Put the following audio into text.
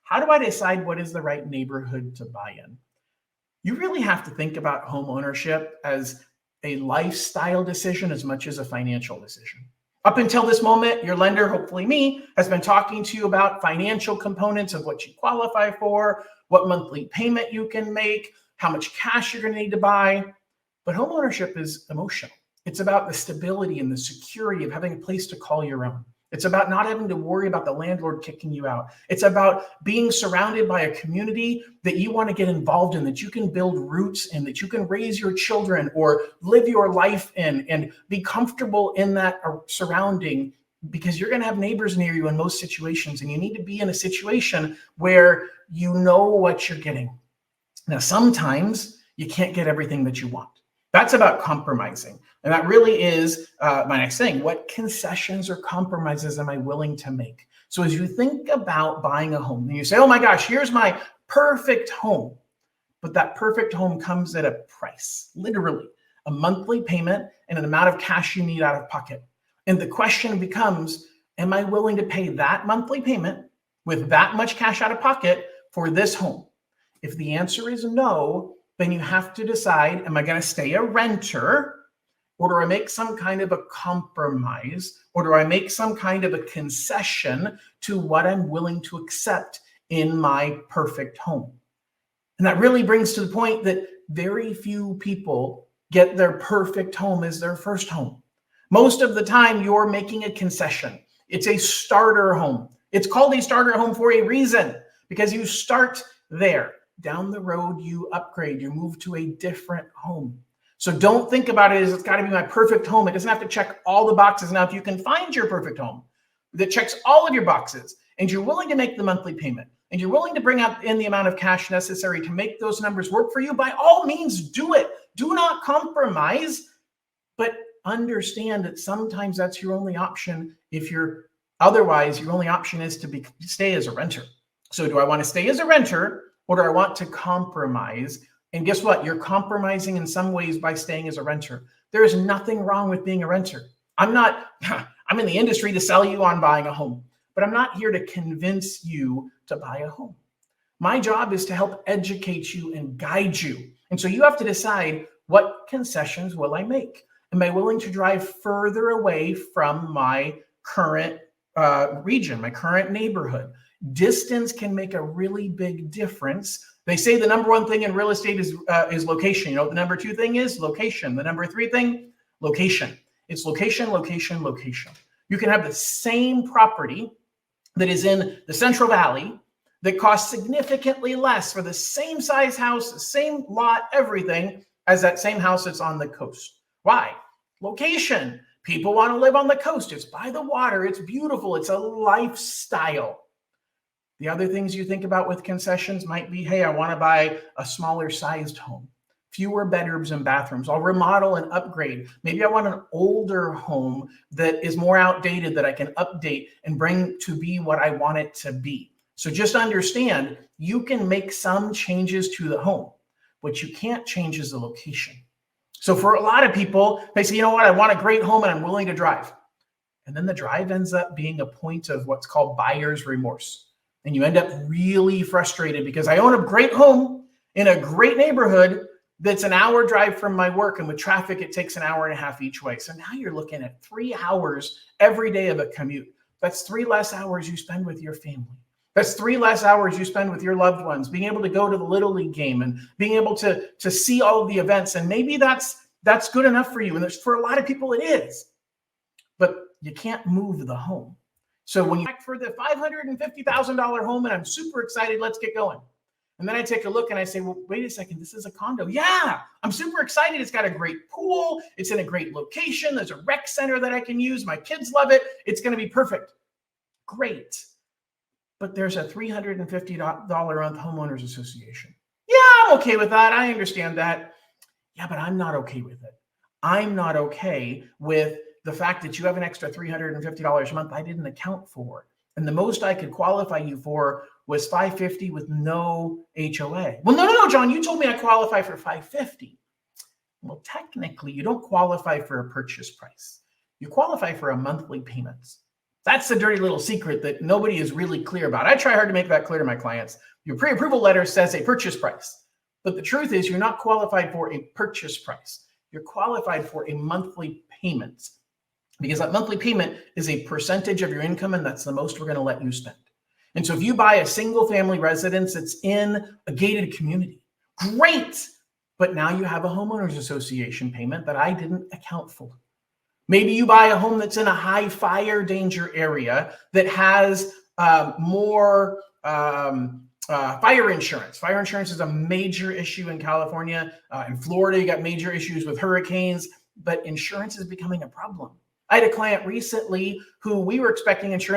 how do I decide what is the right neighborhood to buy in? You really have to think about home ownership as a lifestyle decision as much as a financial decision. Up until this moment, your lender, hopefully me, has been talking to you about financial components of what you qualify for, what monthly payment you can make, how much cash you're going to need to buy. But home ownership is emotional. It's about the stability and the security of having a place to call your own. It's about not having to worry about the landlord kicking you out. It's about being surrounded by a community that you want to get involved in, that you can build roots in, that you can raise your children or live your life in and be comfortable in that surrounding, because you're going to have neighbors near you in most situations, and you need to be in a situation where you know what you're getting. Now, sometimes you can't get everything that you want. That's about compromising. And that really is my next thing. What concessions or compromises am I willing to make? So as you think about buying a home and you say, oh my gosh, here's my perfect home. But that perfect home comes at a price, literally a monthly payment and an amount of cash you need out of pocket. And the question becomes, am I willing to pay that monthly payment with that much cash out of pocket for this home? If the answer is no, then you have to decide, am I going to stay a renter, or do I make some kind of a compromise, or do I make some kind of a concession to what I'm willing to accept in my perfect home? And that really brings to the point that very few people get their perfect home as their first home. Most of the time, you're making a concession. It's a starter home. It's called a starter home for a reason, because you start there. Down the road, you upgrade, you move to a different home. So don't think about it as it's got to be my perfect home. It doesn't have to check all the boxes. Now, if you can find your perfect home that checks all of your boxes, and you're willing to make the monthly payment, and you're willing to bring out in the amount of cash necessary to make those numbers work for you, by all means, do it. Do not compromise, but understand that sometimes that's your only option. If you're otherwise, your only option is to stay as a renter. So do I want to stay as a renter, or do I want to compromise? And guess what? You're compromising in some ways by staying as a renter. There is nothing wrong with being a renter. I'm in the industry to sell you on buying a home, but I'm not here to convince you to buy a home. My job is to help educate you and guide you. And so you have to decide, what concessions will I make? Am I willing to drive further away from my current region, my current neighborhood? Distance can make a really big difference. They say the number one thing in real estate is location. You know what the number two thing is? Location. The number three thing? Location. It's location, location, location. You can have the same property that is in the Central Valley that costs significantly less for the same size house, the same lot, everything, as that same house that's on the coast. Why? Location. People want to live on the coast. It's by the water. It's beautiful. It's a lifestyle. The other things you think about with concessions might be, hey, I want to buy a smaller sized home, fewer bedrooms and bathrooms. I'll remodel and upgrade. Maybe I want an older home that is more outdated that I can update and bring to be what I want it to be. So just understand, you can make some changes to the home. What you can't change is the location. So for a lot of people, they say, you know what, I want a great home and I'm willing to drive. And then the drive ends up being a point of what's called buyer's remorse. And you end up really frustrated because I own a great home in a great neighborhood that's an hour drive from my work, and with traffic, it takes an hour and a half each way. So now you're looking at 3 hours every day of a commute. That's 3 less hours you spend with your family. That's 3 less hours you spend with your loved ones, being able to go to the Little League game and being able to see all of the events. And maybe that's good enough for you. And for a lot of people, it is. But you can't move the home. So when you act for the $550,000 home and I'm super excited, let's get going. And then I take a look and I say, well, wait a second, this is a condo. Yeah, I'm super excited. It's got a great pool. It's in a great location. There's a rec center that I can use. My kids love it. It's going to be perfect. Great. But there's a $350 a month homeowners association. Yeah, I'm okay with that. I understand that. Yeah, but I'm not okay with it. I'm not okay with the fact that you have an extra $350 a month I didn't account for. And the most I could qualify you for was $550 with no HOA. Well, no, John, you told me I qualify for $550. Well, technically, you don't qualify for a purchase price. You qualify for a monthly payment. That's the dirty little secret that nobody is really clear about. I try hard to make that clear to my clients. Your pre-approval letter says a purchase price, but the truth is you're not qualified for a purchase price. You're qualified for a monthly payment, because that monthly payment is a percentage of your income, and that's the most we're going to let you spend. And so if you buy a single family residence that's in a gated community, great, but now you have a homeowners association payment that I didn't account for. Maybe you buy a home that's in a high fire danger area that has more fire insurance. Fire insurance is a major issue in California. In Florida, you got major issues with hurricanes, but insurance is becoming a problem. I had a client recently who we were expecting insurance